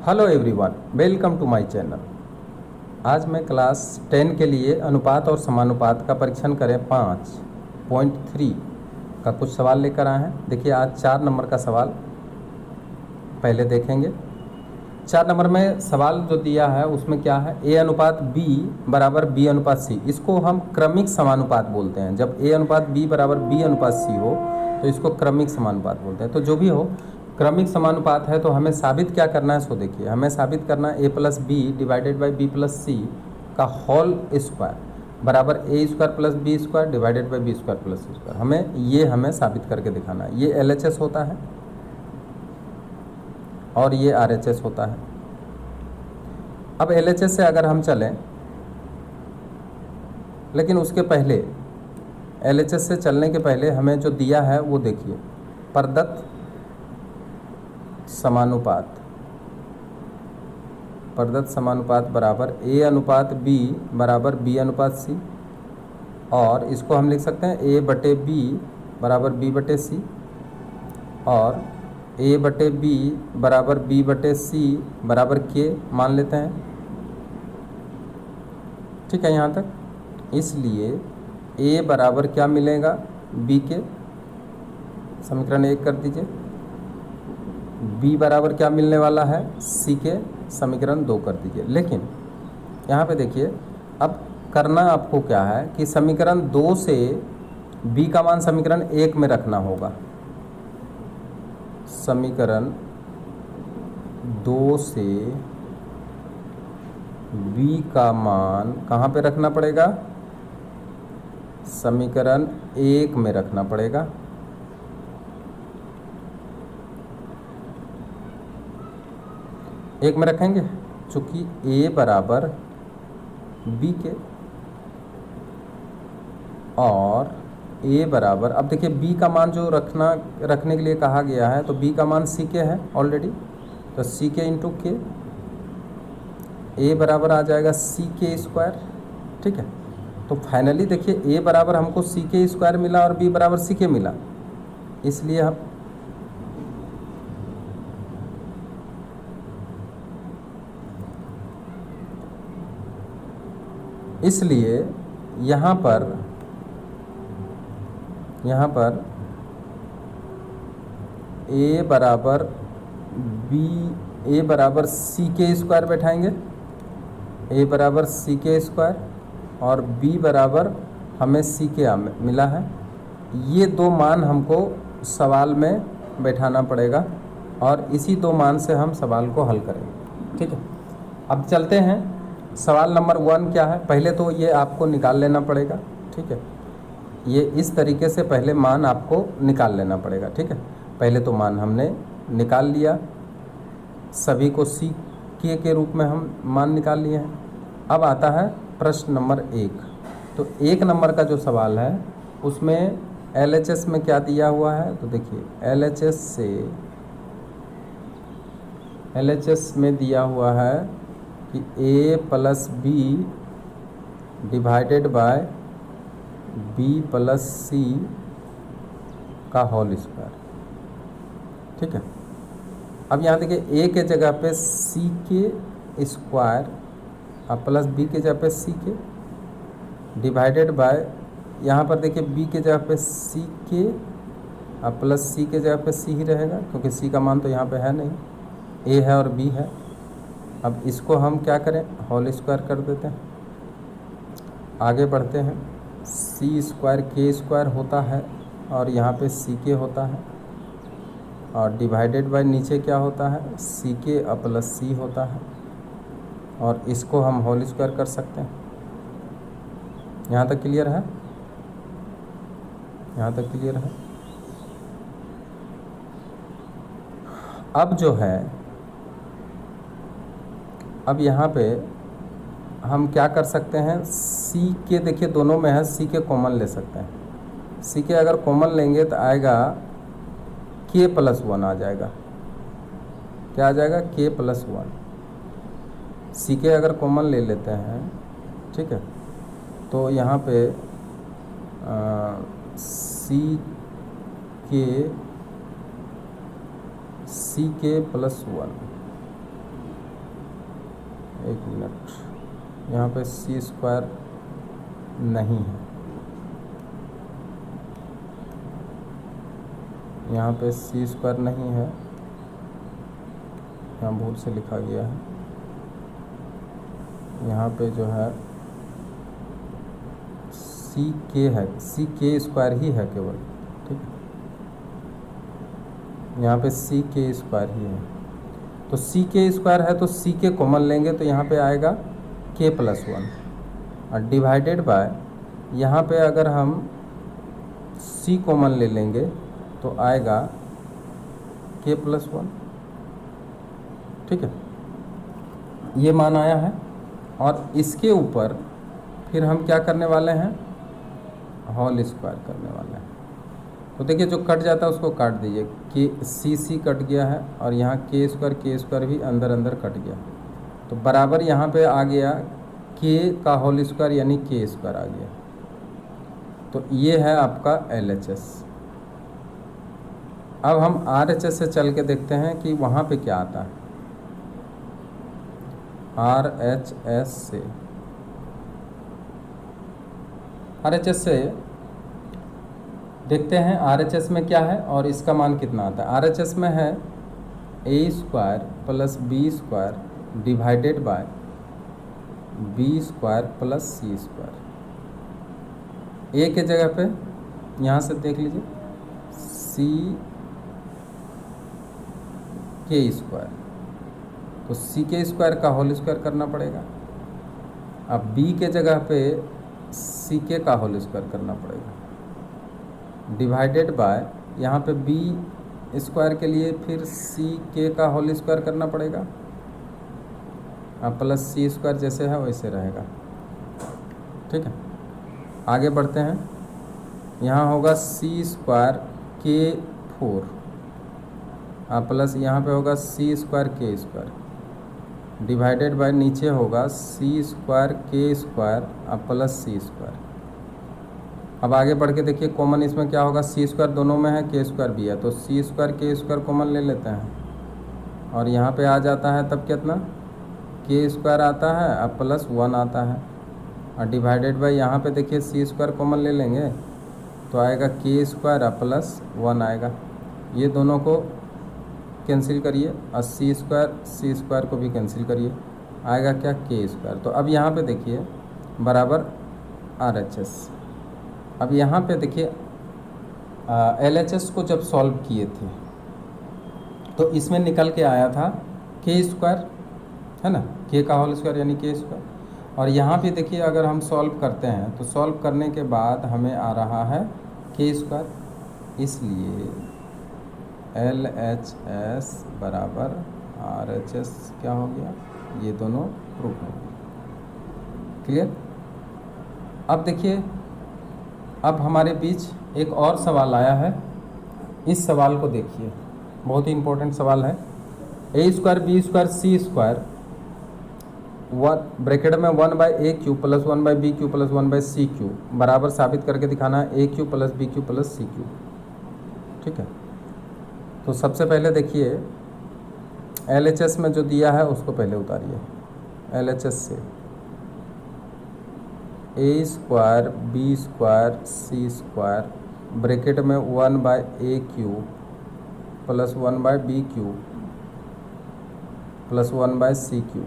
Hello everyone, welcome to my channel. आज मैं class 10 के लिए अनुपात और समानुपात का परीक्षण करें 5.3 का कुछ सवाल लेकर आए हैं। देखिए, आज 4 नंबर का सवाल पहले देखेंगे। 4 नंबर में सवाल जो दिया है उसमें क्या है, ए अनुपात बी बराबर बी अनुपात सी। इसको हम क्रमिक समानुपात बोलते हैं। जब ए अनुपात बी बराबर बी अनुपात सी हो तो इसको क्रमिक समानुपात बोलते हैं। तो जो भी हो, क्रमिक समानुपात है तो हमें साबित क्या करना है, सो देखिए, हमें साबित करना है A plus B divided by B plus C का होल स्क्वायर बराबर A square plus B square divided by B square plus C square. हमें साबित करके दिखाना है। ये LHS होता है और ये RHS होता है। अब LHS से अगर हम चलें, लेकिन उसके पहले LHS से चलने के पहले हमें जो दिया है वो देखिए, प्रदत्त समानुपात बराबर ए अनुपात बी बराबर बी अनुपात सी, और इसको हम लिख सकते हैं ए बटे बी बराबर बी बटे सी, और ए बटे बी बराबर बी बटे सी बराबर के मान लेते हैं। ठीक है यहाँ तक। इसलिए ए बराबर क्या मिलेगा, बी के, समीकरण 1 कर दीजिए। बी बराबर क्या मिलने वाला है, सी के, समीकरण 2 कर दीजिए। लेकिन यहाँ पे देखिए, अब करना आपको क्या है कि समीकरण 2 से बी का मान समीकरण 1 में रखना होगा। समीकरण 2 से बी का मान कहाँ पे रखना पड़ेगा, समीकरण 1 में रखना पड़ेगा। एक में रखेंगे चूंकि ए बराबर बी के, और ए बराबर, अब देखिए बी का मान जो रखने के लिए कहा गया है, तो बी का मान सी के है ऑलरेडी, तो सी के इंटू के, ए बराबर आ जाएगा सी के स्क्वायर। ठीक है, तो फाइनली देखिए ए बराबर हमको सी के स्क्वायर मिला और बी बराबर सी के मिला। इसलिए हम यहाँ पर ए बराबर सी के स्क्वायर बैठाएंगे, ए बराबर सी के स्क्वायर, और बी बराबर हमें सी के मिला है। ये 2 मान हमको सवाल में बैठाना पड़ेगा और इसी 2 मान से हम सवाल को हल करेंगे। ठीक है, अब चलते हैं। सवाल नंबर 1 क्या है, पहले तो ये आपको निकाल लेना पड़ेगा। ठीक है, ये इस तरीके से पहले मान आपको निकाल लेना पड़ेगा। ठीक है, पहले तो मान हमने निकाल लिया, सभी को सी के रूप में हम मान निकाल लिए हैं। अब आता है प्रश्न नंबर 1। तो 1 नंबर का जो सवाल है उसमें LHS में क्या दिया हुआ है, तो देखिए LHS में दिया हुआ है कि a plus B divided by B plus C का होल स्क्वायर। ठीक है, अब यहाँ देखिए a के जगह पे सी के स्क्वायर और प्लस बी के जगह पे सी के डिवाइडेड बाय, यहाँ पर देखिए b के जगह पे सी के और प्लस सी के जगह पे सी ही रहेगा, क्योंकि सी का मान तो यहाँ पे है नहीं, a है और b है। अब इसको हम क्या करें, होल स्क्वायर कर देते हैं। आगे बढ़ते हैं। सी स्क्वायर के स्क्वायर होता है और यहाँ पे सी के होता है, और डिवाइडेड बाय नीचे क्या होता है, सी के प्लस सी होता है, और इसको हम होल स्क्वायर कर सकते हैं। यहाँ तक क्लियर है, यहाँ तक क्लियर है। अब जो है, अब यहाँ पे हम क्या कर सकते हैं, सी के देखिए दोनों में है, सी के कॉमन ले सकते हैं। सी के अगर कॉमन लेंगे तो आएगा के प्लस 1 आ जाएगा। क्या आ जाएगा, के प्लस 1। सी के अगर कॉमन ले लेते हैं, ठीक है, तो यहाँ पे सी के प्लस 1 एक मिनट, यहाँ पे सी स्क्वायर नहीं है, यहाँ पे सी स्क्वायर नहीं है, यहाँ भूल से लिखा गया है, यहाँ पे जो है सी के है, सी के स्क्वायर ही है केवल, ठीक है, यहाँ पे सी के स्क्वायर ही है। तो सी के स्क्वायर है तो सी के कॉमन लेंगे तो यहाँ पे आएगा के प्लस वन, और डिवाइडेड बाय यहाँ पे अगर हम सी कॉमन ले लेंगे तो आएगा के प्लस वन, ठीक है, ये मान आया है। और इसके ऊपर फिर हम क्या करने वाले हैं, होल स्क्वायर करने वाले हैं। तो देखिए जो कट जाता है उसको काट दीजिए, के सी कट गया है और यहाँ के स्क्वायर भी अंदर अंदर कट गया, तो बराबर यहाँ पे आ गया के का होल स्क्वायर यानी के स्क्वायर आ गया। तो ये है आपका LHS। अब हम RHS से चल के देखते हैं कि वहाँ पे क्या आता है। RHS से देखते हैं RHS में क्या है और इसका मान कितना आता है। RHS में है a square plus B square divided by B square plus C square. A के जगह पे यहाँ से देख लीजिए सी के स्क्वायर, तो सी के स्क्वायर का होल स्क्वायर करना पड़ेगा। अब बी के जगह पे सी के का होल स्क्वायर करना पड़ेगा डिवाइडेड बाय यहाँ पे बी स्क्वायर के लिए फिर सी के का होल स्क्वायर करना पड़ेगा, अब प्लस सी स्क्वायर जैसे है वैसे रहेगा, ठीक है। आगे बढ़ते हैं, यहाँ होगा सी स्क्वायर के 4 प्लस यहाँ पे होगा सी स्क्वायर के स्क्वायर डिवाइडेड बाय नीचे होगा सी स्क्वायर के स्क्वायर प्लस सी स्क्वायर। अब आगे बढ़ के देखिए कॉमन इसमें क्या होगा, सी स्क्वायर दोनों में है, के स्क्वायर भी है, तो सी स्क्वायर के स्क्वायर कॉमन ले लेते हैं और यहाँ पे आ जाता है तब कितना, के स्क्वायर आता है अब प्लस 1 आता है और डिवाइडेड बाय यहाँ पे देखिए सी स्क्वायर कॉमन ले लेंगे तो आएगा के स्क्वायर अब प्लस 1 आएगा। ये दोनों को कैंसिल करिए और सी स्क्वायर को भी कैंसिल करिए, आएगा क्या, के स्क्वायर। तो अब यहाँ पे देखिए बराबर RHS। अब यहाँ पे देखिए LHS को जब सॉल्व किए थे तो इसमें निकल के आया था के स्क्वायर, है ना, के का होल स्क्वायर यानी के स्क्वायर। और यहाँ पे देखिए अगर हम सॉल्व करते हैं तो सॉल्व करने के बाद हमें आ रहा है के स्क्वायर, इसलिए LHS बराबर RHS क्या हो गया, ये दोनों प्रूफ हो गए। क्लियर। अब देखिए अब हमारे बीच एक और सवाल आया है, इस सवाल को देखिए, बहुत ही इम्पोर्टेंट सवाल है। ए square B square C square bracket में 1/a³ plus 1/b³ plus 1/c³ बराबर साबित करके दिखाना है a³ plus b³ plus c³, ठीक है। तो सबसे पहले देखिए LHS में जो दिया है उसको पहले उतारिए। LHS से a square B square C square bracket में 1/a³ plus 1/b³ plus 1/c³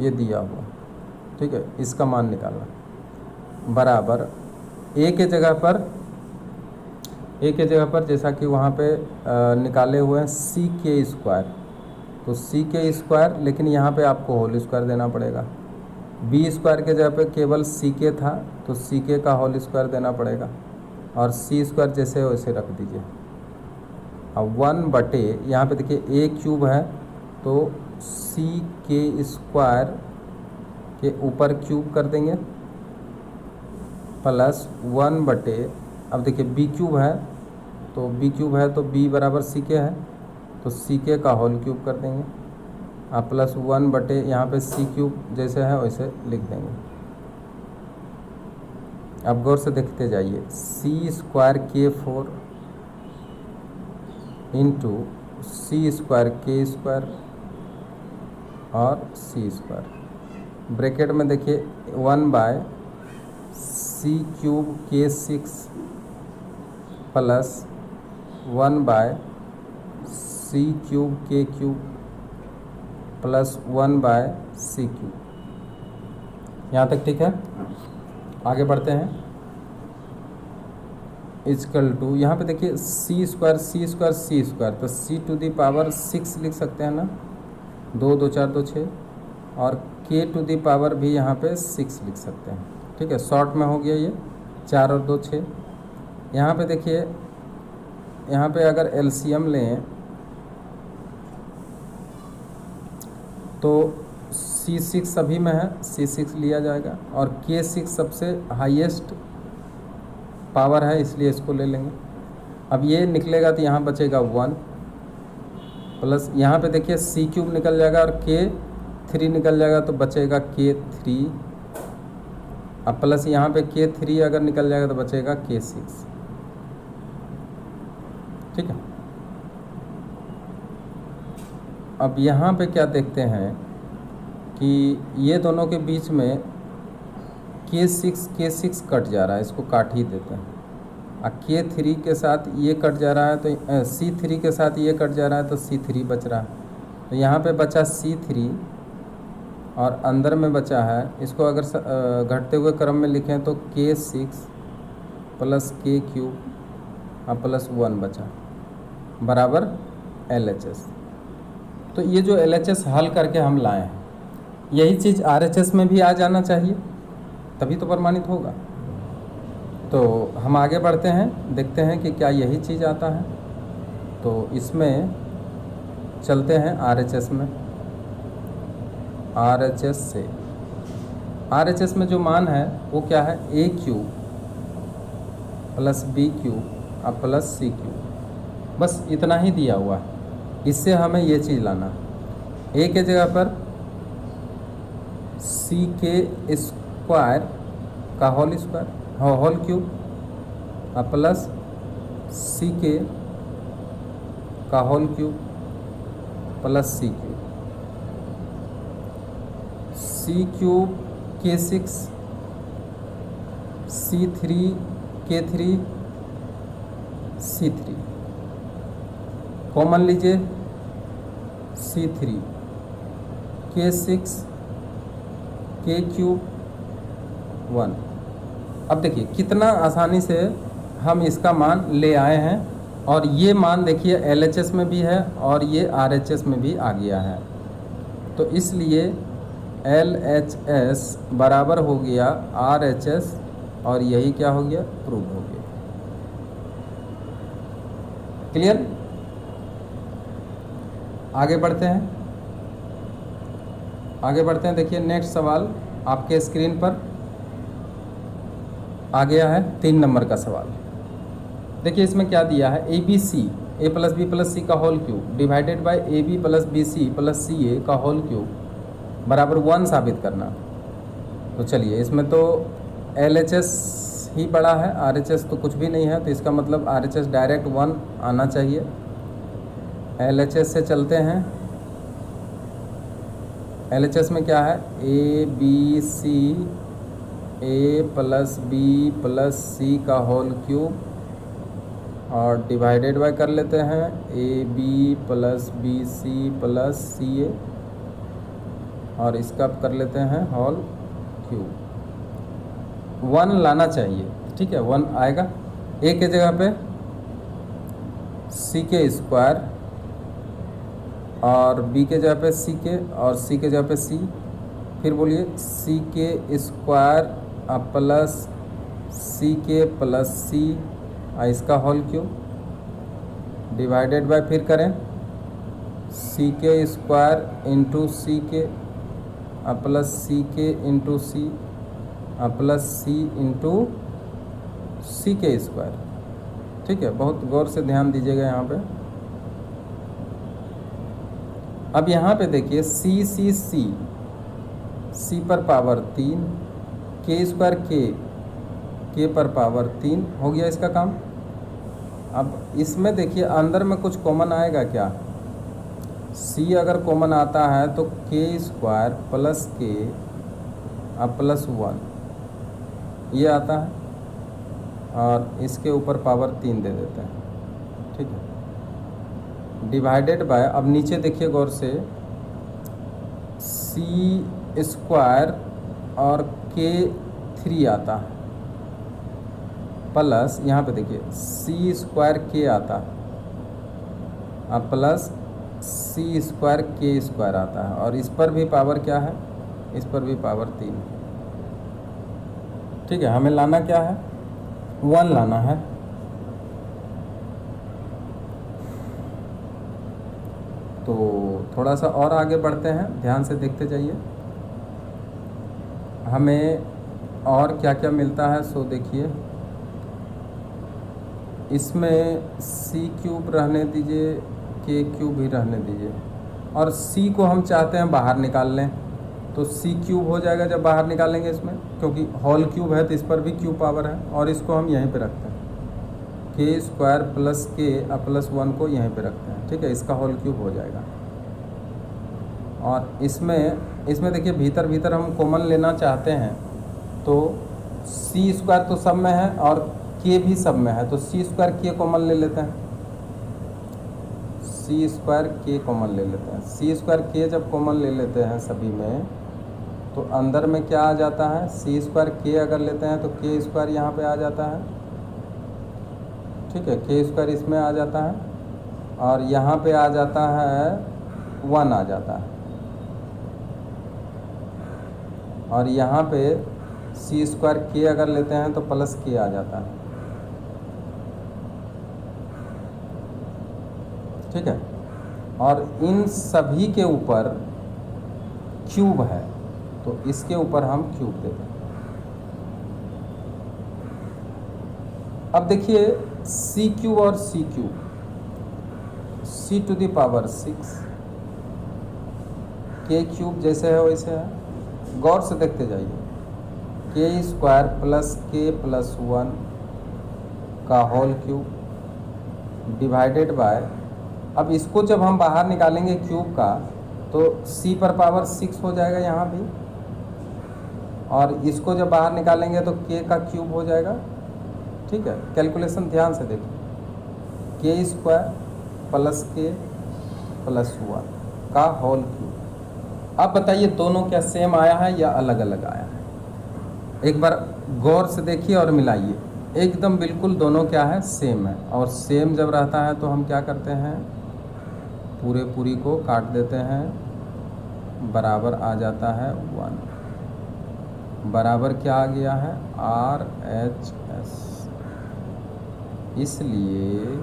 ये दिया हुआ, ठीक है। इसका मान निकालना बराबर ए के जगह पर जैसा कि वहाँ पे निकाले हुए हैं सी के स्क्वायर, तो सी के स्क्वायर, लेकिन यहाँ पे आपको होल स्क्वायर देना पड़ेगा। बी स्क्वायर के जगह पे केवल सी के था तो सी के का होल स्क्वायर देना पड़ेगा और सी स्क्वायर जैसे वैसे रख दीजिए। अब 1/, यहाँ पे देखिए a³ है तो सी के स्क्वायर के ऊपर क्यूब कर देंगे प्लस 1/, अब देखिए b³ है तो b³ है तो b बराबर सी के है तो सी के का होल क्यूब कर देंगे, अब प्लस 1/, यहाँ पे c³ जैसे है वैसे लिख देंगे। अब गौर से देखते जाइए, सी स्क्वायर के 4 इंटू सी स्क्वायर के स्क्वायर और सी स्क्वायर। ब्रैकेट में देखिए 1/c³ k6 plus 1/c³ k³ plus 1/c³। यहाँ तक ठीक है। आगे बढ़ते हैं। इजकल टू यहाँ पे देखिए सी स्क्वायर तो c⁻6 लिख सकते हैं ना, 2 2 4 2 6, और k⁻ भी यहाँ पे 6 लिख सकते हैं। ठीक है, शॉर्ट में हो गया ये 4 और 2 6। यहाँ पे देखिए, यहाँ पे अगर एलसीएम लें तो C6 सभी में है, C6 लिया जाएगा, और K6 सबसे हाईएस्ट पावर है इसलिए इसको ले लेंगे। अब ये निकलेगा तो यहाँ बचेगा 1 प्लस यहाँ पे देखिए c³ निकल जाएगा और k3 निकल जाएगा तो बचेगा k3, अब प्लस यहाँ पे k3 अगर निकल जाएगा तो बचेगा k6। ठीक है, अब यहाँ पे क्या देखते हैं कि ये दोनों के बीच में k6 कट जा रहा है, इसको काट ही देते हैं। और k3 के साथ ये कट जा रहा है तो c3 के साथ ये कट जा रहा है तो c3 बच रहा है, तो यहाँ पे बचा c3 और अंदर में बचा है, इसको अगर घटते हुए क्रम में लिखें तो k6 प्लस k³ और प्लस 1 बचा बराबर LHS। तो ये जो LHS हल करके हम लाए हैं, यही चीज़ RHS में भी आ जाना चाहिए, तभी तो प्रमाणित होगा। तो हम आगे बढ़ते हैं, देखते हैं कि क्या यही चीज़ आता है। तो इसमें चलते हैं RHS में। RHS में जो मान है वो क्या है, AQ प्लस BQ और प्लस CQ, बस इतना ही दिया हुआ है। इससे हमें ये चीज़ लाना है, A के जगह पर CK² का होल क्यूब और प्लस CK का whole cube plus CQ, C³ K6 C3 K3 C3 common लीजिए, C3 K6 k³ 1। अब देखिए कितना आसानी से हम इसका मान ले आए हैं, और ये मान देखिए LHS में भी है और ये RHS में भी आ गया है। तो इसलिए LHS बराबर हो गया RHS, और यही क्या हो गया, प्रूव हो गया। क्लियर? आगे बढ़ते हैं। देखिए नेक्स्ट सवाल आपके स्क्रीन पर आ गया है, 3 नंबर का सवाल। देखिए इसमें क्या दिया है, ABC A plus B plus C का whole cube divided by AB plus BC plus CA का होल क्यूब बराबर 1 साबित करना। तो चलिए, इसमें तो LHS ही बड़ा है, RHS तो कुछ भी नहीं है, तो इसका मतलब RHS डायरेक्ट 1 आना चाहिए। LHS से चलते हैं। LHS में क्या है, ABC A plus B plus C का होल क्यूब और डिवाइडेड बाय कर लेते हैं AB plus BC plus CA, और इसका कर लेते हैं होल क्यूब। 1 लाना चाहिए, ठीक है, 1 आएगा। A के जगह पे CK² और B के जगह पे CK और C के जगह पे C। फिर बोलिए CK² plus CK plus C इसका होल क्यूब डिवाइडेड बाय, फिर करें CK² into CK plus CK into C plus C into CK²। ठीक है, बहुत गौर से ध्यान दीजिएगा यहाँ पे। अब यहाँ पे देखिए C पर पावर 3, K² K पर पावर 3 हो गया इसका काम। अब इसमें देखिए अंदर में कुछ कॉमन आएगा क्या, सी अगर कॉमन आता है तो के स्क्वायर प्लस के प्लस 1 ये आता है, और इसके ऊपर पावर 3 दे देते हैं, ठीक है, डिवाइडेड बाय, अब नीचे देखिए गौर से, सी स्क्वायर और के 3 आता है, प्लस यहाँ पे देखिए सी स्क्वायर के आता है प्लस सी स्क्वायर के स्क्वायर आता है, और इस पर भी पावर क्या है, इस पर भी पावर 3, ठीक है। हमें लाना क्या है, 1 लाना है। तो थोड़ा सा और आगे बढ़ते हैं, ध्यान से देखते जाइए हमें और क्या क्या मिलता है। सो देखिए इसमें सी क्यूब रहने दीजिए, के क्यूब भी रहने दीजिए, और सी को हम चाहते हैं बाहर निकाल लें, तो सी क्यूब हो जाएगा जब बाहर निकालेंगे इसमें, क्योंकि होल क्यूब है तो इस पर भी क्यूब पावर है, और इसको हम यहीं पे रखते हैं, के स्क्वायर प्लस के प्लस 1 को यहीं पे रखते हैं, ठीक है, इसका होल क्यूब हो जाएगा। और इसमें देखिए भीतर भीतर हम कॉमन लेना चाहते हैं, तो सी स्क्वायर तो सब में है और के भी सब में है, तो सी स्क्वायर के कॉमन ले लेते हैं, सी स्क्वायर के कॉमन ले लेते हैं। सी स्क्वायर के जब कॉमन ले लेते हैं सभी में, तो अंदर में क्या आ जाता है, सी स्क्वायर के अगर लेते हैं तो के स्क्वायर यहाँ पे आ जाता है, ठीक है, के स्क्वायर इसमें आ जाता है, और यहाँ पे आ जाता है 1 आ जाता है, और यहाँ पे सी स्क्वायर के अगर लेते हैं तो प्लस के आ जाता है, ठीक है। और इन सभी के ऊपर क्यूब है, तो इसके ऊपर हम क्यूब देते हैं। अब देखिए सी क्यूब और C cube, C to the power 6, के क्यूब जैसे है वैसे है, गौर से देखते जाइए, के स्क्वायर प्लस के प्लस 1 का होल क्यूब डिवाइडेड बाय, अब इसको जब हम बाहर निकालेंगे क्यूब का, तो सी पर पावर 6 हो जाएगा यहाँ भी, और इसको जब बाहर निकालेंगे तो के का क्यूब हो जाएगा, ठीक है। कैलकुलेशन ध्यान से देखिए, के स्क्वायर प्लस के प्लस 1 का होल क्यूब। अब बताइए दोनों क्या सेम आया है या अलग अलग आया है, एक बार गौर से देखिए और मिलाइए, एकदम बिल्कुल दोनों क्या है, सेम है। और सेम जब रहता है तो हम क्या करते हैं, पूरी को काट देते हैं, बराबर आ जाता है 1, बराबर क्या आ गया है, RHS, इसलिए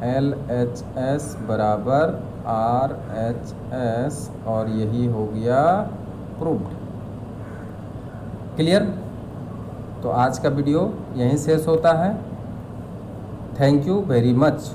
LHS बराबर RHS, और यही हो गया प्रूव्ड। क्लियर? तो आज का वीडियो यहीं शेष होता है। Thank you very much.